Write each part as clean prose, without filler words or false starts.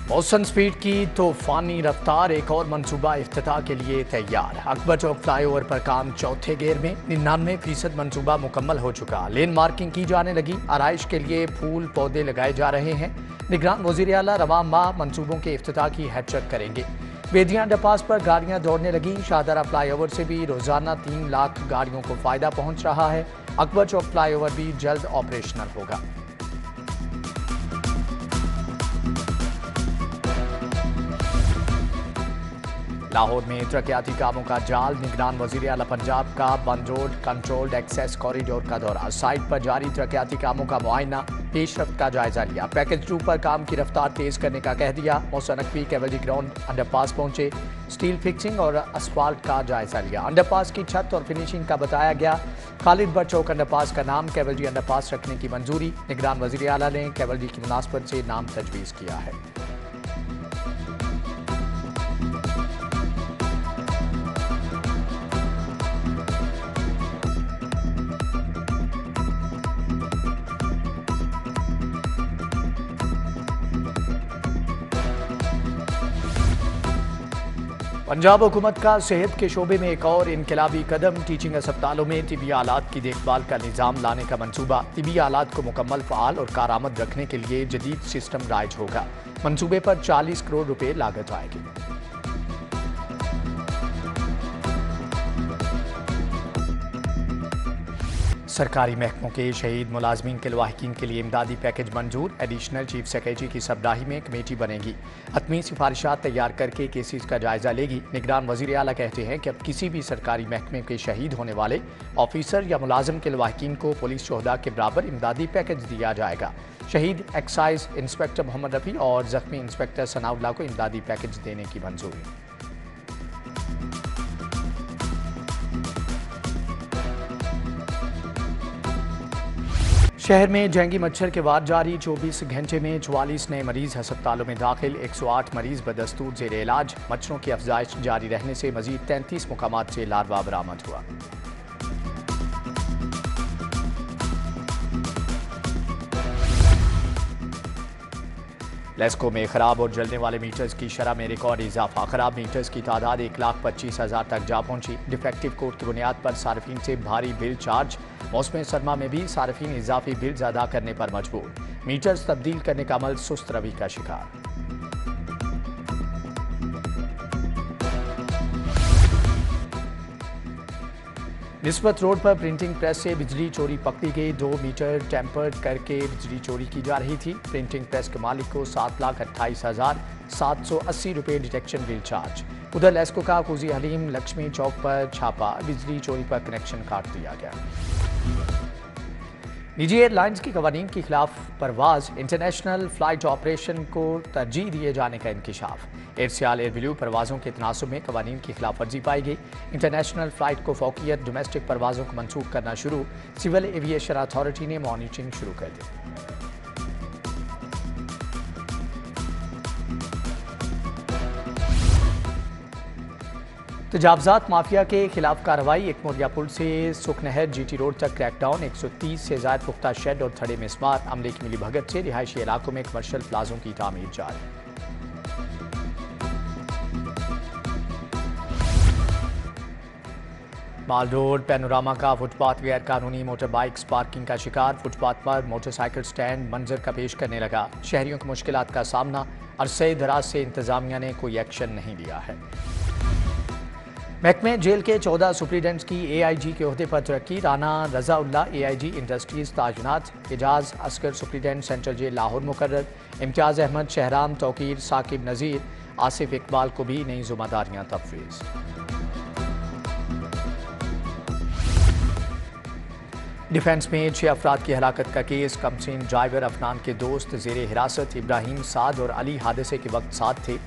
मौसम स्पीड की तूफानी रफ्तार, एक और मंसूबा इफ्तिताह के लिए तैयार। अकबर चौक फ्लाईओवर पर काम चौथे गेर में, 99% मंसूबा मुकम्मल हो चुका। लेन मार्किंग की जाने लगी, आराइश के लिए फूल पौधे लगाए जा रहे हैं। निगरान वज़ीर आला रवा माह मंसूबों के इफ्तिताह की हैचक करेंगे। बेदिया अंडरपास पर गाड़ियां दौड़ने लगी। शाहदरा फ्लाईओवर से भी रोजाना 3 लाख गाड़ियों को फायदा पहुंच रहा है। अकबर चौक फ्लाईओवर भी जल्द ऑपरेशनल होगा। लाहौर में तरक्याती कामों का जाल, निगरान वज़ीर आला पंजाब का बंद रोड कंट्रोल्ड एक्सेस कॉरिडोर का दौरा। साइट पर जारी तरक्याती कामों का मुआयना, पेशरफ्त का जायजा लिया। पैकेज 2 पर काम की रफ्तार तेज करने का कह दिया। मौसा नकवी कैवलरी ग्राउंड अंडरपास पहुंचे, स्टील फिक्सिंग और असफाल्ट का जायजा लिया। अंडरपास की छत और फिनिशिंग का बताया गया। खालिद बट चौक अंडरपास का नाम कैवलरी अंडरपास रखने की मंजूरी। निगरान वज़ीर आला ने कैवलरी की मुनासबत से नाम तजवीज़ किया है। पंजाब हुकूमत का सेहत के शोबे में एक और इनकलाबी कदम, टीचिंग अस्पतालों में तिबी आलात की देखभाल का निज़ाम लाने का मंसूबा। तिबी आलात को मुकम्मल फ़ाल और कारआमद रखने के लिए जदीद सिस्टम राइज होगा। मंसूबे पर 40 करोड़ रुपए लागत आएगी। सरकारी महकमों के शहीद मुलाजमीन के लवाहिकीन के लिए इमदादी पैकेज मंजूर। एडिशनल चीफ सेक्रेटरी की सरबराही में कमेटी बनेगी। हतमी सिफारिशात तैयार करके केसेस का जायजा लेगी। निगरान वज़ीर आला कहते हैं कि अब किसी भी सरकारी महकमे के शहीद होने वाले ऑफिसर या मुलाजम के लवाहिकीन को पुलिस शोहदा के बराबर इमदादी पैकेज दिया जाएगा। शहीद एक्साइज इंस्पेक्टर मोहम्मद रफ़ी और जख्मी इंस्पेक्टर सनाउल्लाह को इमदादी पैकेज देने की मंजूरी। शहर में डेंगू मच्छर के वार जारी। 24 घंटे में 44 नए मरीज अस्पतालों में दाखिल। 108 मरीज बदस्तूर जेर इलाज। मच्छरों की अफजाइश जारी रहने से मजीद 33 मुकामात से लार्वा बरामद हुआ। लेस्को में खराब और जलने वाले मीटर्स की शरह में रिकॉर्ड इजाफा। खराब मीटर्स की तादाद 1,25,000 तक जा पहुंची। डिफेक्टिव कोड की बुनियाद पर सार्फिन से भारी बिल चार्ज। मौसम सरमा में भी सार्फिन इजाफी बिल्स अदा करने पर मजबूर। मीटर्स तब्दील करने का अमल सुस्त रवि का शिकार। निस्बत रोड पर प्रिंटिंग प्रेस से बिजली चोरी पकड़ी गई। 2 मीटर टेम्पर्ड करके बिजली चोरी की जा रही थी। प्रिंटिंग प्रेस के मालिक को 7,28,780 रुपये डिटेक्शन बिल चार्ज। उधर लेस्को का कूजी हलीम लक्ष्मी चौक पर छापा, बिजली चोरी पर कनेक्शन काट दिया गया। निजी एयरलाइंस की कवानीन के खिलाफ परवाज, इंटरनेशनल फ्लाइट ऑपरेशन को तरजीह दिए जाने का इंकिशाफ। एयरसियाल एयरब्लू परवाजों के तनासुब में कवानीन की खिलाफ वर्जी पाई गई। इंटरनेशनल फ्लाइट को फौकियत, डोमेस्टिक परवाजों को मनसूख करना शुरू। सिविल एविएशन अथॉरिटी ने मॉनिटरिंग शुरू कर दी। तजावजात माफिया के खिलाफ कार्रवाई। एक मोरिया पुल से सुखनहर GT रोड तक क्रैकडाउन। 130 से ज्यादा पुख्ता शेड और थड़े में स्मार। अमले की मिली भगत से रिहायशी इलाकों में कमर्शियल प्लाजों की तामीर जारी। माल रोड पैनोरामा का फुटपाथ गैर कानूनी मोटर बाइक्स पार्किंग का शिकार। फुटपाथ पर मोटरसाइकिल स्टैंड मंजर का पेश करने लगा। शहरियों की मुश्किलात का सामना। अरसे दराज से इंतजामिया ने कोई एक्शन नहीं लिया है। महकमे जेल के 14 सुप्रीडेंट्स की AIG के ओहदे पर तरक्की। राना रज़ाउल्लाह AIG इंडस्ट्रीज ताजुनात। Ejaz Asghar superintendent central jail Lahore मुकर्रर। इम्तियाज अहमद, शहराम तौकीर, साकिब नज़ीर, आसिफ इकबाल को भी नई जिम्मेदारियां तफवीज़। डिफेंस में 6 अफराद की हलाकत का केस। कमसिन ड्राइवर अफनान के दोस्त जेर हिरासत। इब्राहिम, साद और अली हादसे के वक्त साथ थे।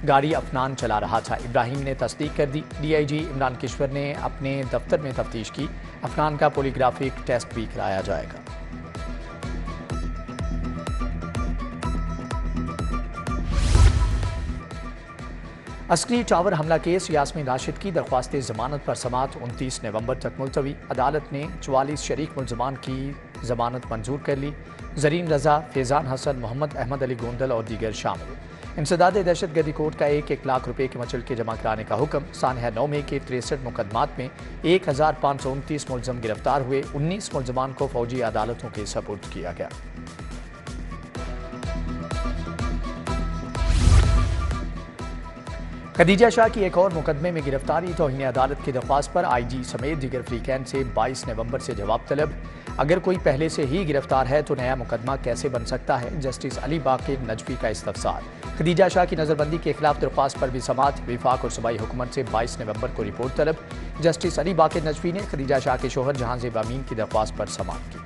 गाड़ी अफनान चला रहा था। इब्राहिम ने तस्दीक कर दी। DIG इमरान किश्वर ने अपने दफ्तर में तफ्तीश की। अफनान का पोलीग्राफिक टेस्ट भी कराया जाएगा। अस्करी टावर हमला केस। यास्मीन राशिद की दरख्वास्त जमानत पर समाअत 29 नवंबर तक मुलतवी। अदालत ने 44 शरीक मुलजमान की जमानत मंजूर कर ली। जरीन रजा, फैजान हसन, मोहम्मद अहमद अली गोंदल और दीगर शामिल। इंसदाद दहशतगर्दी कोर्ट का 1-1 लाख रुपए के मचलके जमा कराने का हुक्म। सानहा 9 में के 63 मुकदमात में 1529 मुलजम गिरफ्तार हुए। 19 मुलजमान को फौजी अदालतों के सपुर्द किया गया। खदीजा शाह की एक और मुकदमे में गिरफ्तारी। तौहीन अदालत की दरख्वास्त पर IG समेत दीगर फ्रीकैन से 22 नवंबर से जवाब तलब। अगर कोई पहले से ही गिरफ्तार है तो नया मुकदमा कैसे बन सकता है? जस्टिस अली बाकिर नजफी का इस्तफसार। खदीजा शाह की नजरबंदी के खिलाफ दरख्वास्त पर भी समाअत। विफाक और सूबाई हुकूमत से 22 नवंबर को रिपोर्ट तलब। जस्टिस अली बाकिर नजफी ने खदीजा शाह के शोहर जहांजेब अमीन की दरख्वास्त पर समाअत की।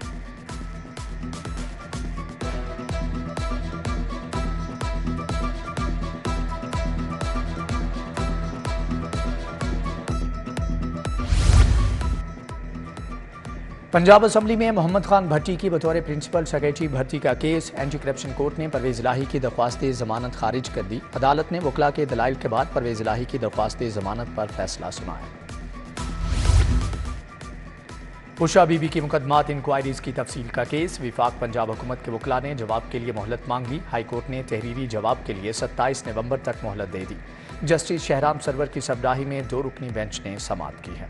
पंजाब असम्बली में मोहम्मद खान भट्टी की बतौर प्रिंसिपल सेक्रेटरी भर्ती का केस। एंटी करप्शन कोर्ट ने परवेज इलाही की दरख्वास्त जमानत खारिज कर दी। अदालत ने वकला के दलाइल के बाद परवेज इलाही की दरख्वास्त जमानत पर फैसला सुनाया। उषा बीबी की मुकदमात इंक्वायरीज की तफसील का केस। विफाक पंजाब हुकूमत के वकला ने जवाब के लिए मोहलत मांग ली। हाईकोर्ट ने तहरीरी जवाब के लिए 27 नवंबर तक मोहलत दे दी। जस्टिस शहराम सरवर की सरबराही में 2 रुकनी बेंच ने समाअत की है।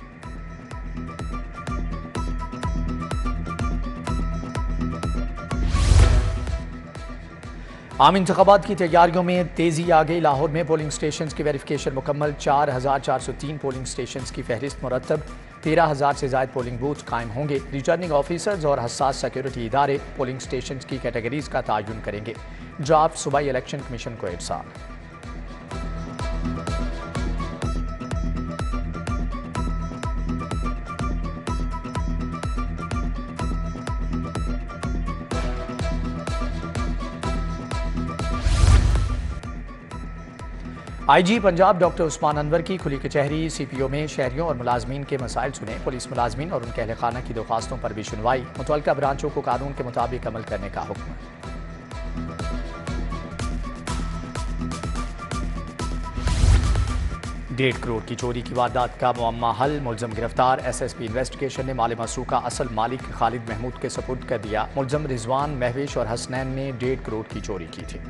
आम इंतखाबात की तैयारियों में तेजी आ गई। लाहौर में पोलिंग स्टेशन की वेरिफिकेशन मुकम्मल। 4403 पोलिंग स्टेशन की फहरिस्त मुरतब। 13,000 से ज्यादा पोलिंग बूथ कायम होंगे। रिटर्निंग ऑफिसर्स और हसास सिक्योरिटी इदारे पोलिंग स्टेशन की कैटेगरीज का तयन करेंगे। ड्राफ्ट सूबाई इलेक्शन कमीशन को इरसाल। IG पंजाब डॉक्टर उस्मान अनवर की खुली कचहरी। CPO में शहरियों और मुलाजमीन के मसाइल सुने। पुलिस मुलाजमीन और उनके अहल खाना की दरख्वास्तों पर भी सुनवाई। मुतल्लिका ब्रांचों को कानून के मुताबिक अमल करने का हुक्म। 1.5 करोड़ की चोरी की वारदात का मुअम्मा हल। मुलजम गिरफ्तार। SSP इन्वेस्टिगेशन ने माल मसरूक का असल मालिक खालिद महमूद के सपुर्द कर दिया। मुलजम रिजवान, महविश और हसनैन ने 1.5 करोड़ की चोरी की थी।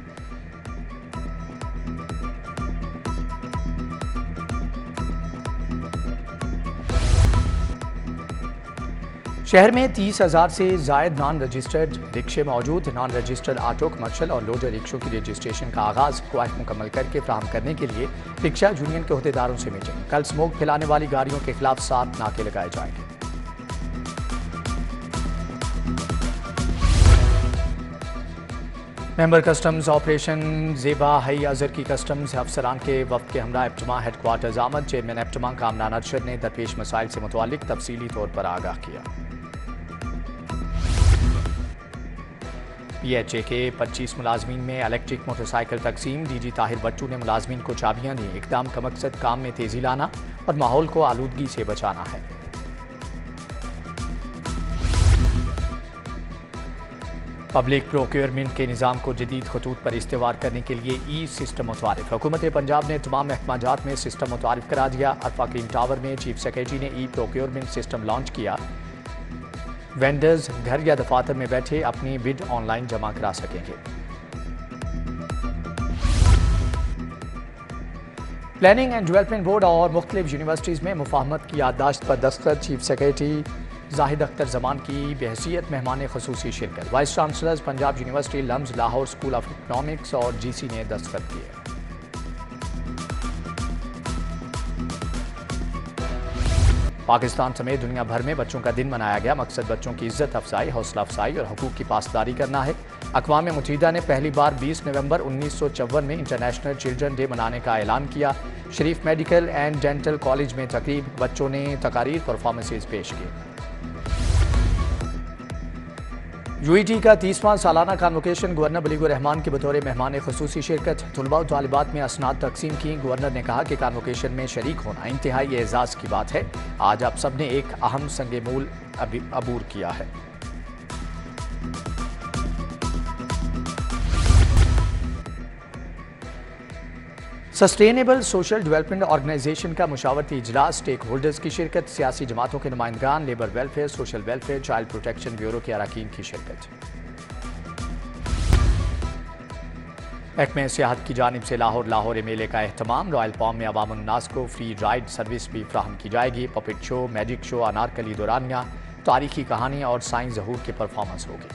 शहर में 30,000 से जायद नॉन रजिस्टर्ड रिक्शे मौजूद। नॉन रजिस्टर्ड ऑटो, कमर्शल और लोडर रिक्शों की रजिस्ट्रेशन का आगाज। कवायद मुकम्मल करके फ्राहम करने के लिए रिक्शा यूनियन के अहदेदारों से मीटिंग। कल स्मोक फैलाने वाली गाड़ियों के खिलाफ 7 नाके लगाए जाएंगे। मेंबर कस्टम्स ऑपरेशन ज़ेबा हई अजहर की कस्टम्स अफसरान के वफ्द के हमरा एप्टमा हेडक्वार्टर्स आमद। चेयरमैन एप्टमा कामरान अरशद ने दरपेश मसाइल से मुतल्लिक तफसीली तौर पर आगाह किया। PHA के 25 मुलाजमीन में इलेक्ट्रिक मोटरसाइकिल तकसीम। DG ताहिर बट्टू ने मुलाजमीन को चाबियां दी। इकदाम का मकसद काम में तेजी लाना और माहौल को आलूदगी से बचाना है। पब्लिक प्रोक्योरमेंट के निज़ाम को जदीद खतूत पर इस्तेवार करने के लिए सिस्टम मुतारिफ। हुकूमत पंजाब ने तमाम महकमाजात में सिस्टम मुतारिफ करा दिया। अरफा क्रीम टावर में चीफ सेक्रेटरी ने प्रोक्योरमेंट सिस्टम लॉन्च किया। वेंडर्स घर या दफातर में बैठे अपनी बिड ऑनलाइन जमा करा सकेंगे। प्लानिंग एंड डेवलपमेंट बोर्ड और मुख्तलिफ यूनिवर्सिटीज़ में मुफाहमत की याददाश्त पर दस्तखत। चीफ सेक्रेटरी जाहिद अख्तर जमान की बहसीत मेहमान खसूसी शिरकत। Vice chancellors Punjab university, LUMS, Lahore school of economics और GC ने दस्तखत किए। पाकिस्तान समेत दुनिया भर में बच्चों का दिन मनाया गया। मकसद बच्चों की इज्जत अफजाई, हौसला अफजाई और हकूक़ की पासदारी करना है। अक़वाम मुत्तहिदा ने पहली बार 20 नवंबर 1954 में इंटरनेशनल चिल्ड्रन डे मनाने का ऐलान किया। शरीफ मेडिकल एंड डेंटल कॉलेज में तकरीब। बच्चों ने तकारीर परफॉर्मेंसेज पेश की। UET का 30वां सालाना कॉन्वोकेशन। गवर्नर बलीगुर रहमान की बतौर मेहमान खसूसी शिरकत। तलबा और तालिबात में असनाद तकसीम की। गवर्नर ने कहा कि कॉन्वोकेशन में शरीक होना इंतहाई एजाज़ की बात है। आज आप सब ने एक अहम संगे मूल अबूर किया है। सस्टेनेबल सोशल डेवलपमेंट ऑर्गेनाइजेशन का मुशावरती इजलास। स्टेक होल्डर्स की शिरकत। सियासी जमातों के नुमाइंदगान, labour welfare, social welfare, child protection bureau के अरकान की शिरकत। महकमे सियाहत की जानिब से लाहौर मेले का एहतमाम। रॉयल पॉम में अवाम उन्नास को फ्री राइड सर्विस भी फ्राहम की जाएगी। Puppet show, magic show, Anarkali दौरानिया, तारीखी कहानी और साइंस ज़हूर की परफॉर्मेंस होगी।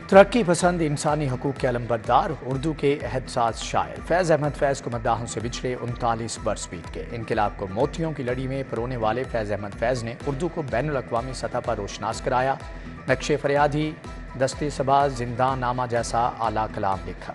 तरक्की पसंद इंसानी हकूक़ के अलमबरदार उर्दू के एहसास शायर फैज़ अहमद फैज़ को मद्दाहों से बिछड़े 39 बरस बीत के। इनकलाब को मोतियों की लड़ी में परोने वाले फैज़ अहमद फैज़ ने उर्दू को बैनुल अक़वामी सतह पर रोशनास कराया। नक्शे फरियादी, दस्ते सबा, जिंदा नामा जैसा आला कलाम लिखा।